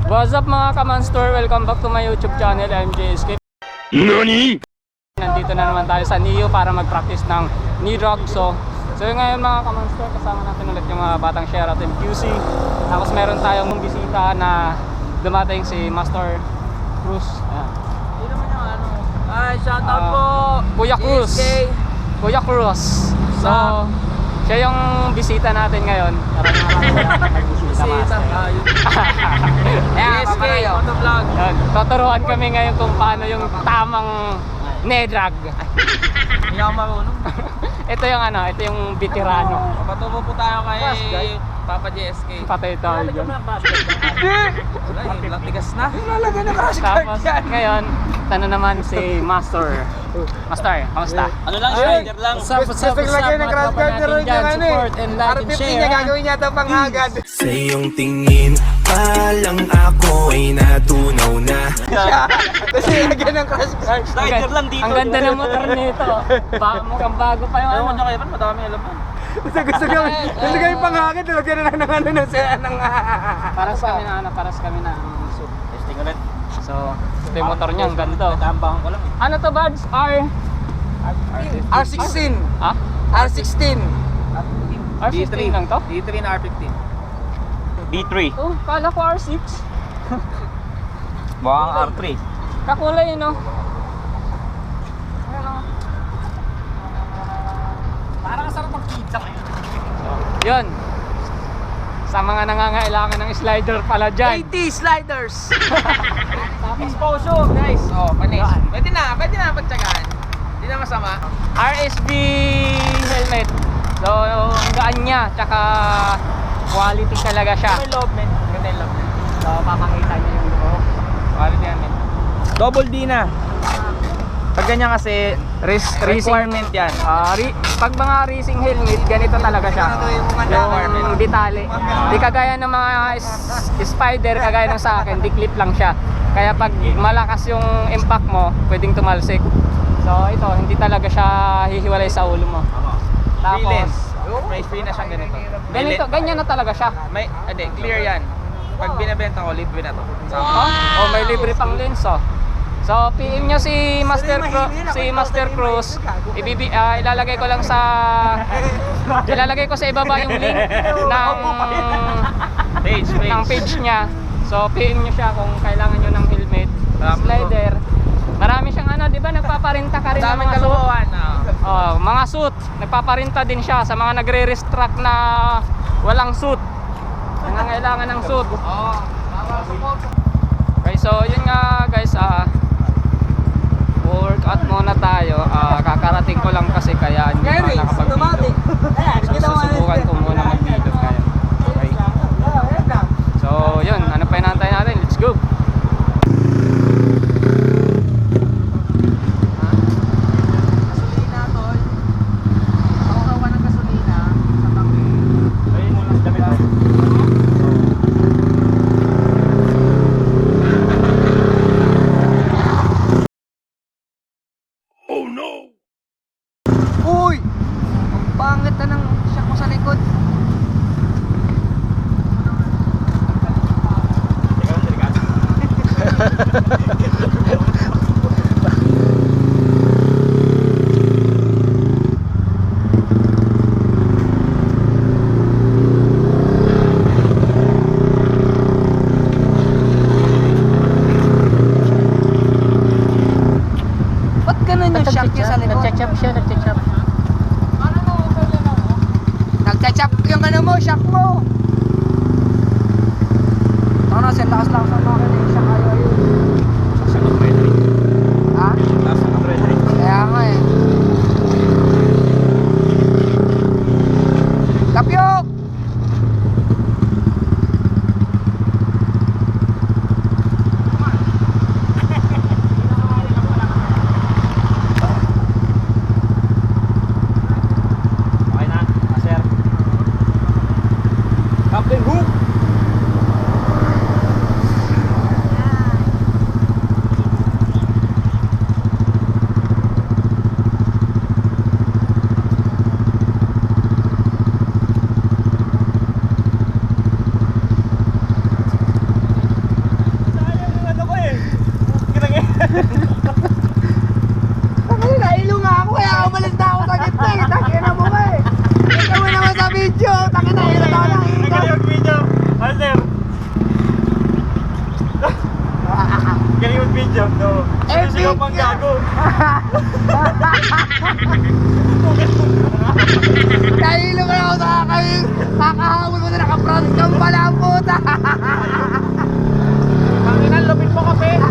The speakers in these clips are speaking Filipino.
What's up mga ka-monster? Welcome back to my YouTube channel, MJSK. NANI? Nandito na naman tayo sa NIO para mag-practice ng knee drop. So ngayon mga ka-monster, kasama natin ulit yung mga batang Sheraton QC. Tapos meron tayong bisita na dumating, si Master Cruz. Hindi naman yung ano. Ay, shoutout po! Kuya Cruz. Kuya Cruz. So siya yung bisita natin ngayon. Bisita. GSK Motovlog. Tuturuan kami ngayon kung paano yung tamang nedrag. Hindi ako marunong. Ito yung veterano. Patubo po tayo kay Papa GSK. Patay tayo dyan. Wala eh, latigas na. Lalagyan ng crash card Tapos yan. ngayon, ito naman si Master. Master, kamusta? Ano lang, slider lang. Gusto lagyan ng crash card niya rin yung ano eh. Support and like and R50 share. niya gagawin niya ito pang agad. Sa iyong tingin, palang ako ay natunaw na. Kasi lagyan ng crash card. Slider lang dito. Ang ganda ng motor nito. Mukhang bago pa yung Ayaw mo ano. nyo kayo, madami alaman. Gusto gawin pang agad. Lagyan na lang ng ano ng Paras kami na suit. Testing ulit. So, ito yung motor niya, ang ganda. Natambahan ko lang eh. Ano to, Bads? R16. Ha? R16. R16 lang to? D3 na R15. D3. Oh, kala ko R6. Mukhang R3. Kakulay no? Parang sarap mag-pizza kayo. Yun. Sa mga nangangailangan ng slider pala dyan. 80 sliders. Exposure, guys. Oh, panis. Pwede na pagtsagaan. Hindi na masama. RSB helmet. So, ang gaan niya. Tsaka quality talaga siya. May loob, men. Ganda yung loob. So, papakita niyo yung buhok. Quality yan, men. Double D na. Pag ganyan kasi, requirement yan. Pag mga racing helmet, ganito talaga siya. Yung detale. Di kagaya ng mga spider, kagaya ng sa akin, di clip lang siya. Kaya pag malakas yung impact mo, pwedeng tumalsik. So ito, hindi talaga siya hihiwalay sa ulo mo. Tapos, May free na siyang ganito. ganyan na talaga siya. Clear yan. Pag binibenta ko, libre na to. Oh, may libre pang lens oh. So PM nyo si Master Cruz. Ilalagay ko lang ilalagay ko sa ibaba yung link ng page niya. So PM nyo siya kung kailangan nyo ng helmet, slider. Marami siyang di ba nagpaparinta ka rin ng mga suit? Oh, mga suit. Nagpaparinta din siya sa mga nagre-restruct na walang suit. Nangangailangan ng suit. Okay, so yun nga guys, workout muna tayo. Kakarating ko lang kasi kaya hindi pa nakapag-video. So susubukan ko muna mag-video kaya. Okay. So yun, ano pa inaantay natin? Let's go! Gasolina, tol. Makuhawa ng gasolina sa tangke. Ayun mo lang damit. Uy! Ang pangit na ng shock mo sa likod. Ba't ganun yung shock niya sa likod? Nagchachap siya, nagchachap. Nagchachap yung ano mo, shock mo. Ano, sir, lakas-lakas ang makina yung shock ayaw yun. Ha? Kaya nga eh. Kapyok! Jam, no? Sinusigaw pang gago. Nahilo ka na ako sa kakain. Kakahamon mo na naka-front cam pala ang puta. Panginan, lupit mo kasi.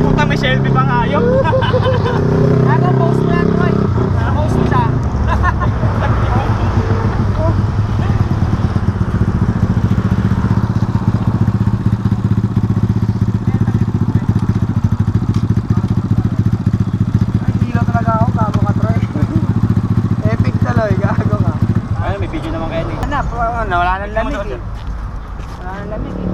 Puta, may selfie pang ayok. Ano, post mo yan, Troy. Post mo siya. Nahilo talaga ako, gago ka, Troy. Epic tuloy, gago ka. Ay, may video naman kayo. Anak, wala nang lamig eh. Wala nang lamig eh.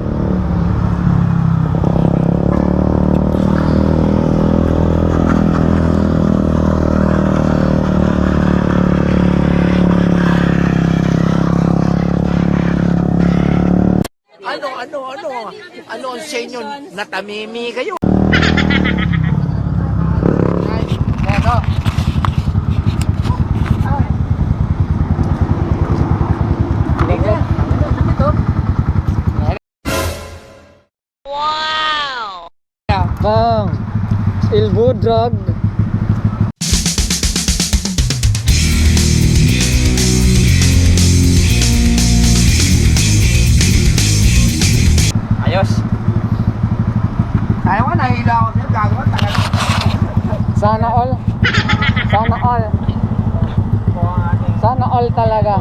Ano ang sa inyo? Natamimi kayo. Eto. Bang! Ilbo drug. Ayos. Ayaw ka, nahilo ako sa'yo, gago ka, tagal. Sana all. Sana all. Sana all talaga.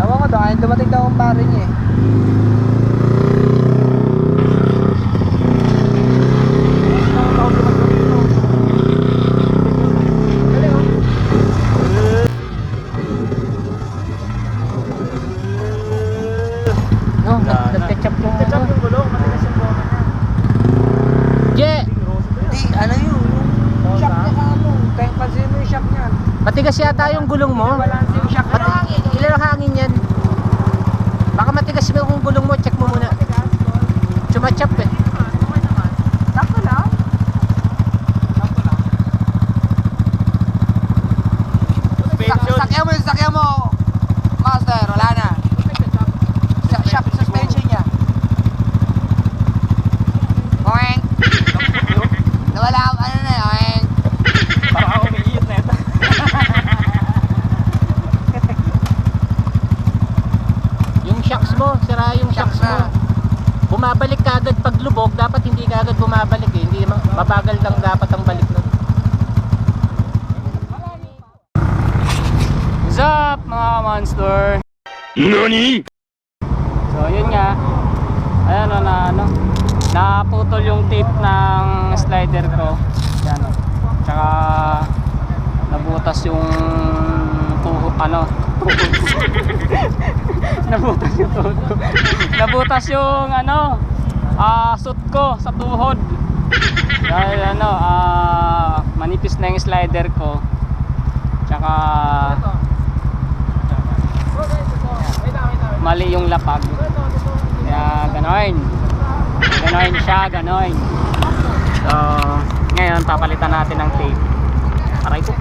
Ewan ko daw, ayun dumating daw ang pare niya eh. No, nag-ketchup yung Ketchup yung gulong, matigas yung gulong niya. Je! Hindi, ano yun, yung shock niya ka mo. Kaya pansin mo yung shock niya. Matigas yata yung gulong mo. Balance yung shock niya. Ilan ang hangin yan? Baka matigas yung gulong mo, check mo muna. Chumachap eh. Sakto lang. Sakyan mo, master, wala na. Shock suspension niya. Oeng. Nawala ako, ano na, oeng. Parang ako umiiyot na ito. Yung shocks mo, sira yung shocks mo. Bumabalik ka agad pag lubog, dapat hindi ka agad bumabalik eh. Hindi mabagal lang dapat ang balik nun. What's up mga monster? NANI? So yun nga. Ayan o na ano. Naputol yung tip ng slider ko. Yan o. Tsaka nabutas yung tuhod ano. Nabutas yung tuhod ko. Nabutas yung ano suit ko sa tuhod. Dahil ano manipis na yung slider ko. Tsaka mali yung lapag. Kaya gano'n. Gano'n siya, gano'n. So, ngayon papalitan natin ng tape. Aray ko.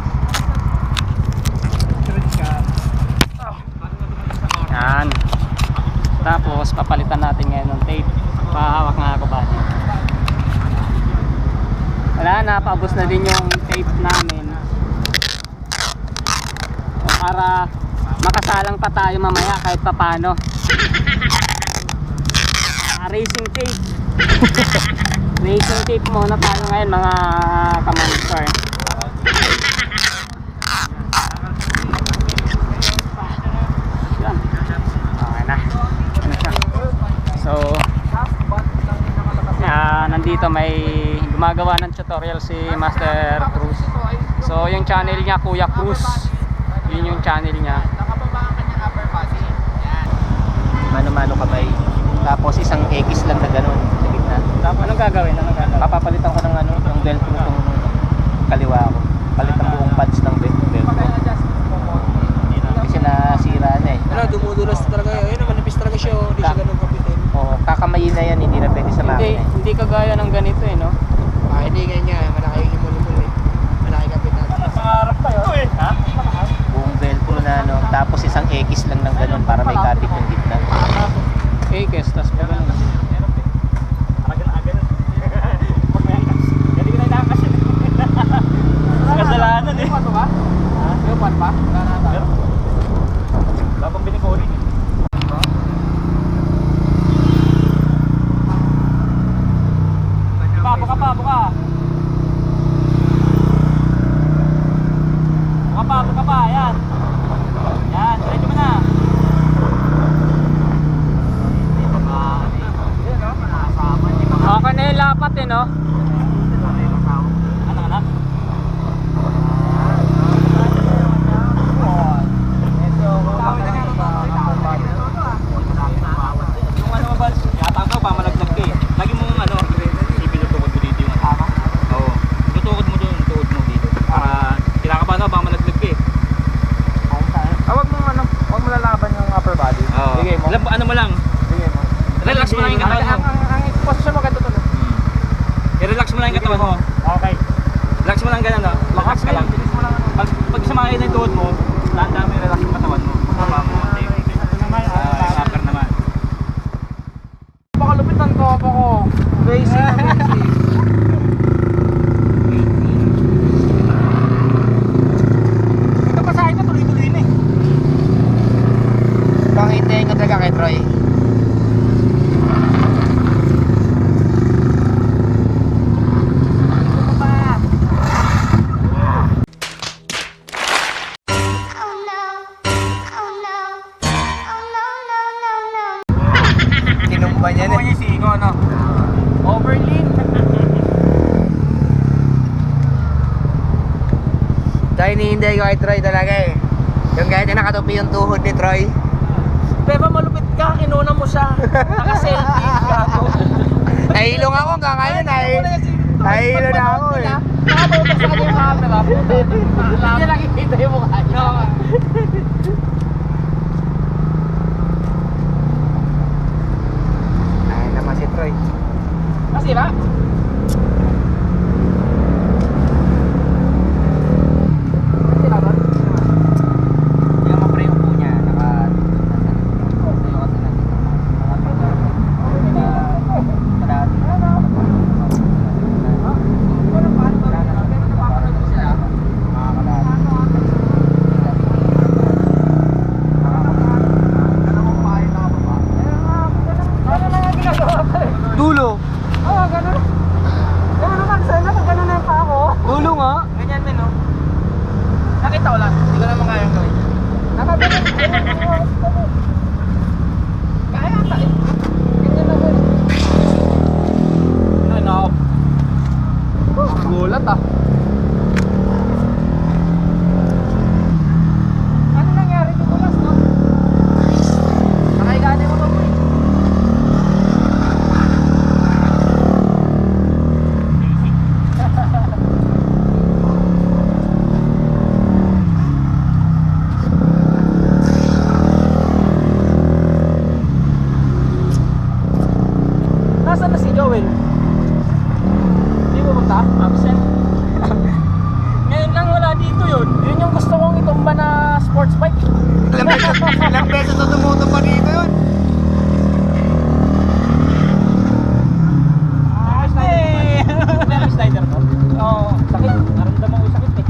Yan. Tapos papalitan natin ngayon ng tape. Pahawak nga ako ba? Wala na, paubos na din yung tape namin. So, para makasalang pa tayo mamaya kahit papano. Racing tape. Racing tape muna tayo ngayon mga kamonster. Yan. Okay na. Ano siya? So nandito may gumagawa ng tutorial si Master Cruz. So yung channel niya Kuya Cruz. Yun yung channel niya. Mano-mano kamay. Tapos isang X lang na gano'n sa gitna. Tapos anong gagawin? Papapalitan ko ng ano, yung belt ko itong kaliwa ko. Palit ang buong pads ng belt ko. Kasi nasira na eh. Ano, dumudulas talaga yun. Ayun, manipis talaga siya. Hindi siya ganun kapitin. Oo, kakamayin na yan, hindi na pwede sa makina. Hindi kagaya ng ganito eh, no? Hindi ganyan. Malaki yung muli-muli. Malaki kapitan. Pangarap pa yun. Ha? Buong belt ko na ano. Tapos Para may katik yung gitna. Eh, kestas pa ganun. Kasalanan eh. Ano ka? May upan pa? Babang binigori eh. Buka pa. Buka pa, yan. Yan, diretso mo na. Okay na yung lapat eh, no? Anak. Yung ano ba, yata ka ba malaglag ka eh. Lagi mo ano, ibinutukod mo dito yung ano. Oo. Tutukod mo doon, tuod mo dito. Para kinakabahan ka ba malaglag ka eh. Huwag mo lalaban yung upper body. Oo. Sige mo. Ano mo lang, Sige mo. relax mo lang yung katawan mo. Ang posisyon mo ganito to. I-relax mo lang yung katawan mo. Okay. Relax mo lang ganun, no? Relax ka lang. Pag sumakay na yung tuhod mo, tanda mo yung relax yung katawan mo. Tama mo. Upper naman. Pakalupit ng topo ko. Basic na basic. Ito pa sa akin na tuloy-tuloy na eh. Pangintayin ko talaga kay Troy. Oh no. Oh no. Oh no, no, no, no. Tinumba niya na. Yung siko, no? Overlean. Dahil hinihintay ko kay Troy talaga eh. Yung kahit na nakatupi yung tuhod ni Troy. Pero malupit ka, inuna mo siya. Naka-selfie ka. Nahilong ako hanggang ngayon ay. Nahilo na ako eh. Nakatutok sa kanya yung camera. Hindi niya nakikita yung mukha niya. Ay naman si Troy. Nasira? Nasira ba? Yung mapre yung po niya. Dulo. Oo, ganun. Ganun naman, sana pag ganun na yung paa ko. Dulo nga. Ganyan din, no? Nakita ko lang. Hindi ko naman kayang gawin. Nakaganon. Kaya ata eh. Ganyan na ganun. Ano? Gulat ah. Ano nangyari dito last, no? Nakaigani mo to po eh. Nasaan na si Joel? Hindi mo punta? Absent? Ngayon lang wala dito yun. Yun yung gusto kong itumba na sports bike. Ilang beses na tumuto pa dito yun. May slider to? Oo, Sakit. Naramdaman ko yung sakit eh.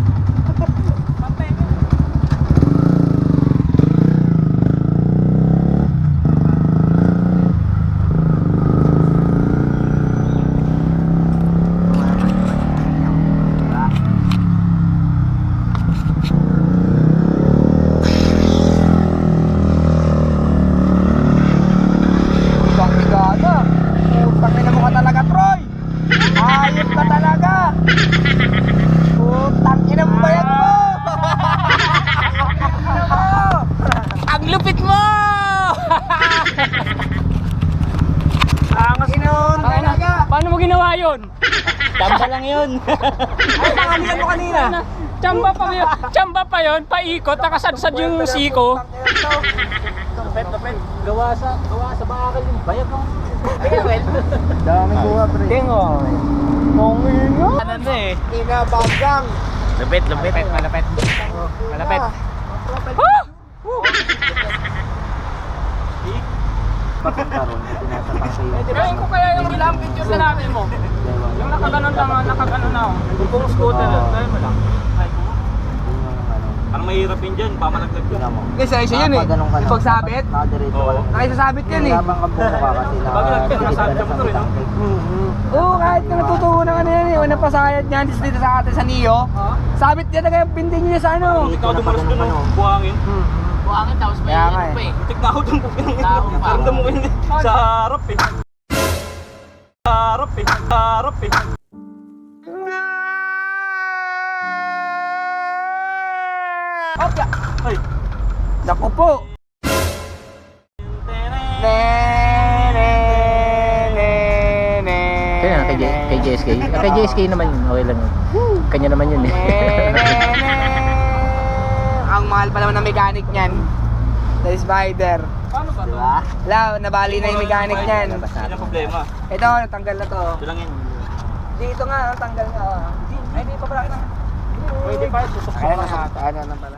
Ibang bigada. Putang ina mo ka talaga, Troy. Ayos ka talaga. Putang ina mo bayag mo. ang lupit mo! Angas noon talaga. Paano mo ginawa yun? Tamba lang yun. Ay, pangalian mo kanina. Tsamba pa yun, paikot, nakasadsad yung siko. Lupet. Gawa sa bakal yung bayag mo. Daming buha, pre. Tingo. Mongin nga. Ano na eh. Inabagang. Lupit. Malapit. Woo! Gawin ko kaya yung ilang picture na namin mo. Yung nakaganon lang, nakaganon na ako. Kung scooter, gawin mo lang. Ang mahirap yun dyan, pamalaglag yun. Kasi isa yun eh. Yung pagsabit. Oo. Nakisasabit yan eh. Bagay lang ka nasabi sa motor eh, no? Oo, kahit na natutuwa ng ano yan eh. Unang pasayad niyan, dito sa atin sa Neo. Sabit yan na kayo pindin niya sa ano. Ikaw dumaras doon, no? Buhangin. Buhangin tapos may Kaya nga ano pa eh. Tignan ako doon po. Tao pa. Ramdam mo yun eh. Sa harap eh. Sa harap eh. Sa harap eh. Opya! Ay. Naku po! Kaya nga, kay JSK. Kay JSK naman yun, okay lang yun. Kanya naman yun eh. Ang mahal pa naman ng mechanic niyan. The Spider. Paano ba to? Wala, nabali na yung mechanic niyan. Hindi na problema. Ito, natanggal na to. Ito lang yun. Dito nga, natanggal na. Ay, di pa pala na. Pwede pa, susukso Ayan lang na, natin. ano na pala.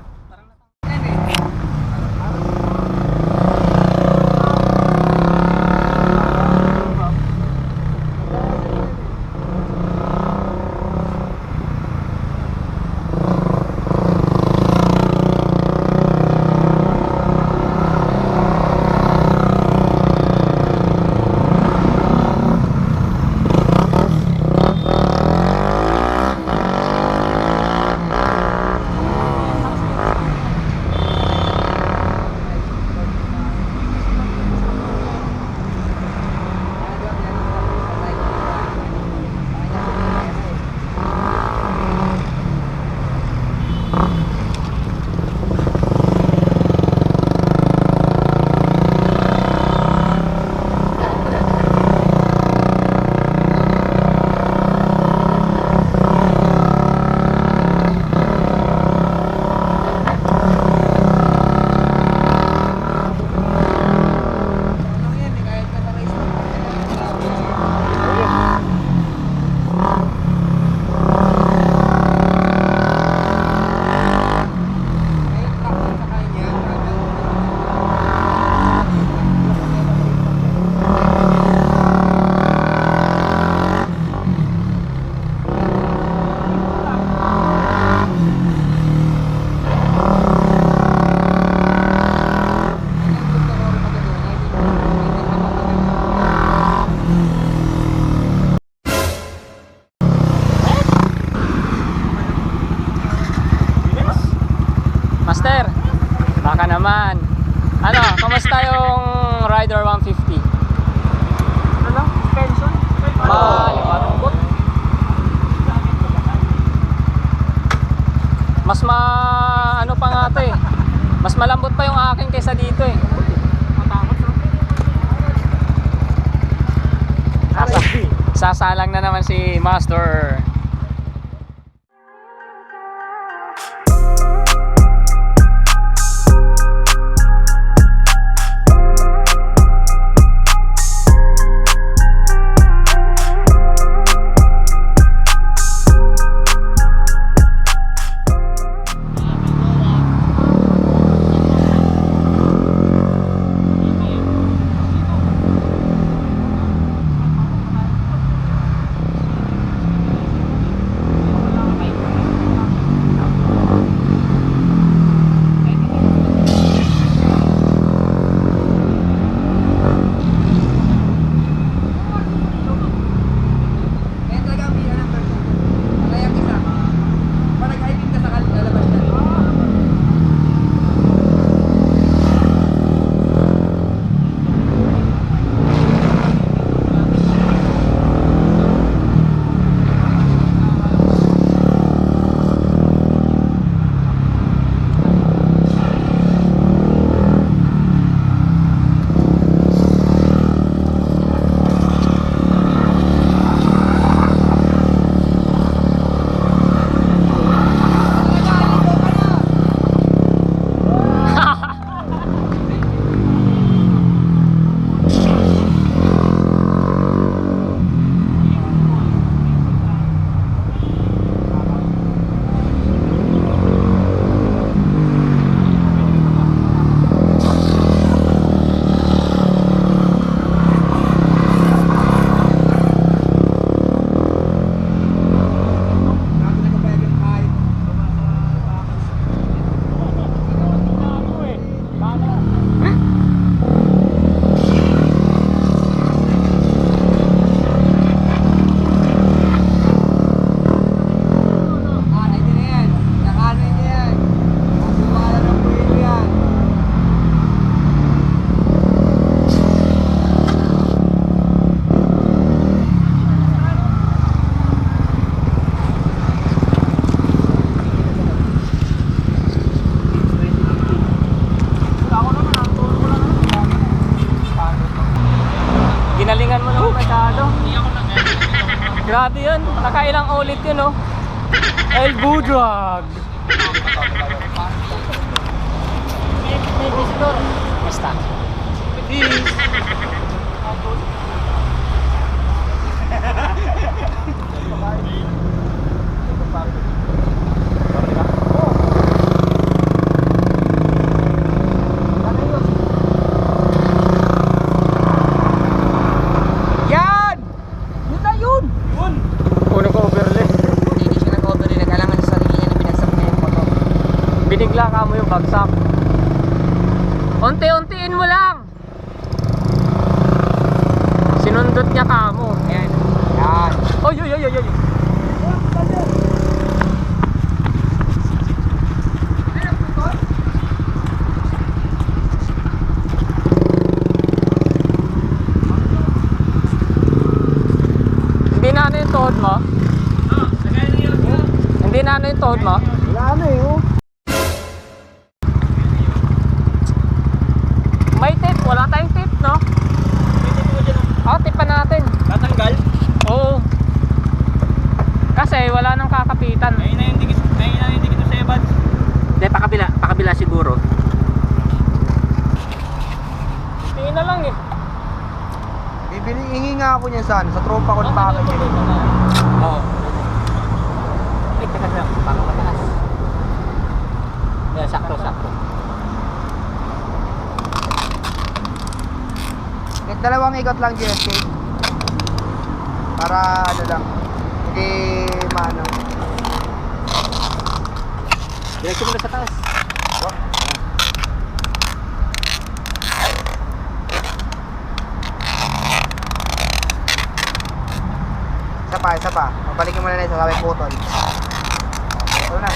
Master, baka naman. Ano, kamusta yung Rider 150? Ano lang? Suspension? Malambot. Mas ano pa nga to eh. Mas malambot pa yung akin kaysa dito eh. Sasalang na naman si Master. Grabe yun. Nakailang ulit yun, oh. El Budrag. May visitor. Basta. Yan! Yun na yun! Puno ko overlay. Hindi siya nag-overlay. Nag-alangan sa sarili niya na binagsak niya yung motor. Binigla ka mo yung bagsak. Unti-untiin mo lang. Sinundot niya ka mo. Ayan. Yan. Oy, oy, oy, oy, oy. Hindi na ano yung tuhod mo? Hindi na ano yung tuhod mo? Wala na eh, oh. May tip, wala tayong tip, no? Oh, tipan natin. Tatanggal. Oo. Kasi wala nang kakapitan. Ayun na yung dikit sa ebad. Hindi, pakabila siguro. Tingin na lang eh. Hingi nga ako niya sa tropa ko na package. Oo. Ay, teka na. Parang mataas. Yan, sakto. Dalawang ikot lang GSK. Para ano lang. Hindi maano. Diretso mo na sa taas. Isa pa. Pabalikin mo na lang sa sabay putol. Putol na.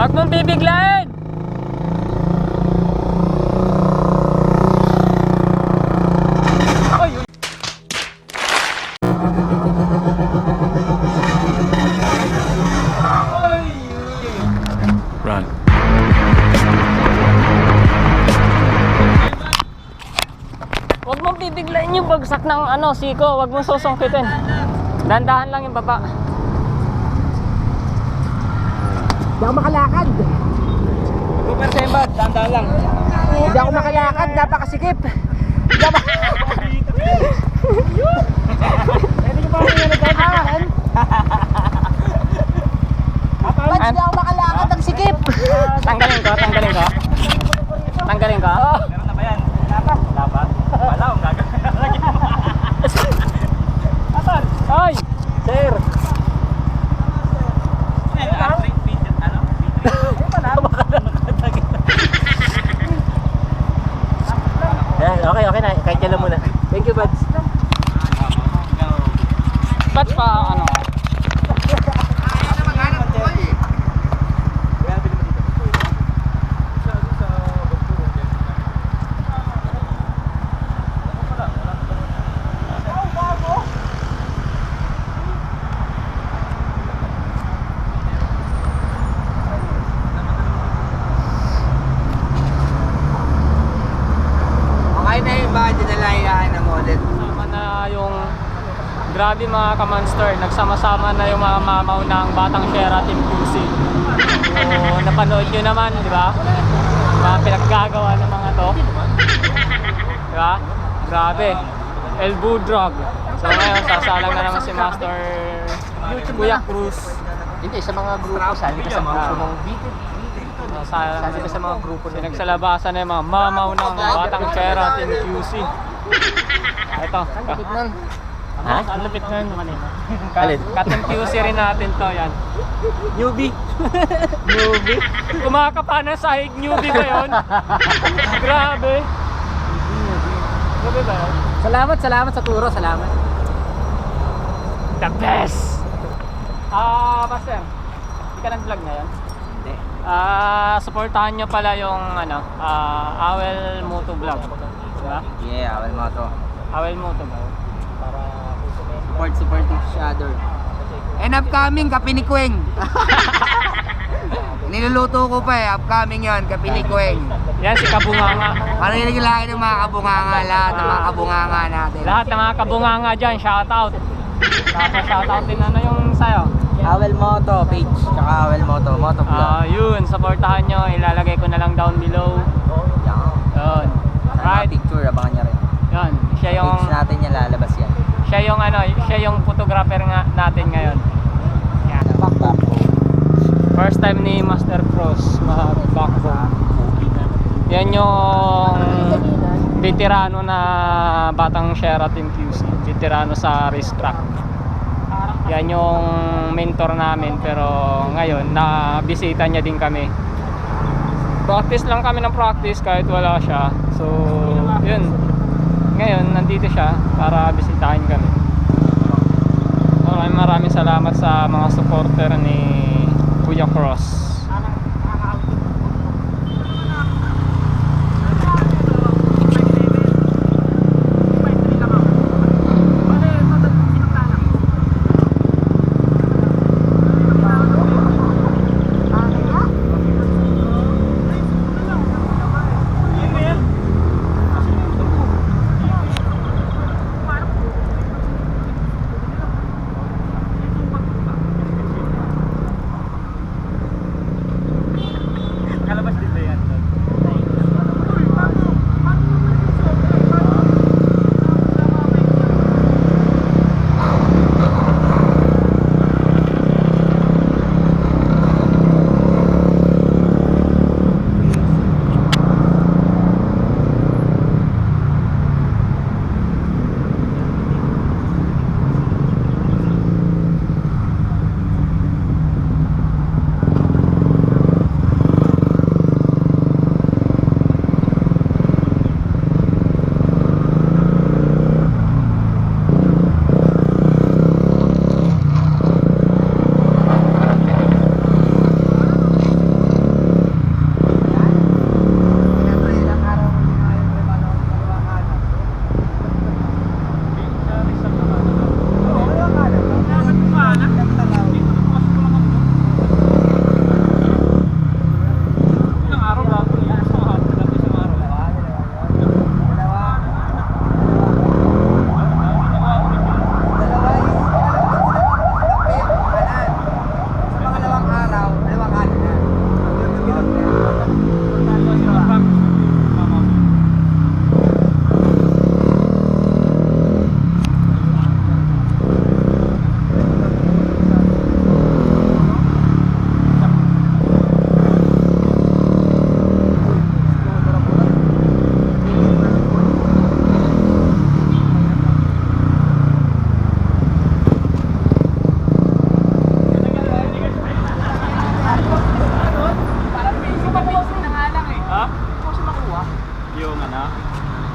Wag mong bibiglain! Ay, uy. Run. Wag mong bibiglain yung bagsak ng ano, siko. Wag mong susungkitin. Dandahan lang yung baba. Hindi ako makalakad. Super sa ebad. Tandaan lang. Hindi ako makalakad. Napakasikip. Hindi ako Pats, hindi ako makalakad. Ang sikip. Tanggalin ko. Tanggalin ko. Meron na ba yan? Wala pa. Wala akong gagawin. Ay! Sir! Yan, okay na. Kahit kailan muna. Thank you, buds. Ba't pa ano? Okay na yung budget na lang na model. Sama na yung grabe mga ka-monster. Nagsama-sama na yung mga mamaw ng Batang Shera Team QC. So, napanood nyo naman, di ba? Mga pinaggagawa ng mga to. Di ba? Grabe. El Budrag. So ngayon, sasalang na naman si Master Kuya Cruz. Hindi, sa mga grupo. Sali ka sa mga grupo mong Sasalang Sali ka sa mga grupo ng Pinagsalabasan na yung mga mamaw ng Batang Shera Team QC. Ito. Ha? Ang lupit na yun kanina. Alin? Ka-Team QC rin natin to, yan. Newbie. Kumakapa na sahig, newbie ba yun? Grabe. Grabe ba yun? Salamat sa turo. Salamat. The best! Master, hindi ka nag-vlog ngayon? Hindi. Supportahan nyo pala yung Awel Moto Vlog. Diba? Yeah, awal mo to. Awel Moto Vlog. Support each other. And upcoming, Kape ni Kweng. Niluluto ko pa upcoming yon, Kape ni Kweng. Yan si Kabunganga. Marinig lang ng mga kabunganga, lahat ng mga kabunganga natin. Lahat ng mga kabunganga dyan, shoutout. Tapos shoutout din yung sayo. Awel Moto page, tsaka Awel Moto vlog. Yun, supportahan nyo. Ilalagay ko na lang down below. Yun. Right. Picture, abangan niya rin. Yun. Siya yung Page natin niya lalabas yan. siya yung photographer nga natin ngayon. Yan. First time ni Master Cross mag-backbone. Yan yung veterano na batang Sheraton QC. Veterano sa racetrack. Yan yung mentor namin, pero ngayon nabisita niya din kami. Practice lang kami ng practice kahit wala siya. So yun, ngayon nandito siya para bisitahin kami. Maraming salamat sa mga supporter ni Kuya Cross.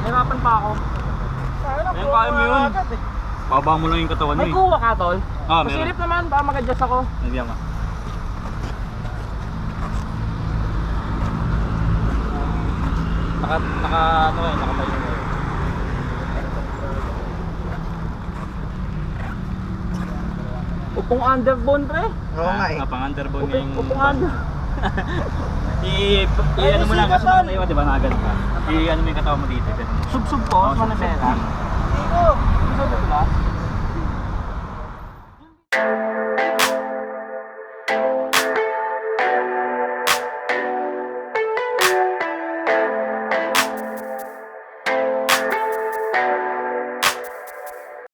Nahirapan pa ako. Ayun, kaya mo yun. Baba mo lang yung katawan mo May kuha ka, tol? Ah, meron. Masilip naman, baka mag-adjust ako. Nagyan ka. Nakatayo mo. Upong underbone, pre. Oo nga eh. Pang underbone yung... Upong under. I-ano mo lang kasi tayo, di ba, nagano ka. I-ano mo yung katawan mo dito. Sub-sub ko, Oo, manasera.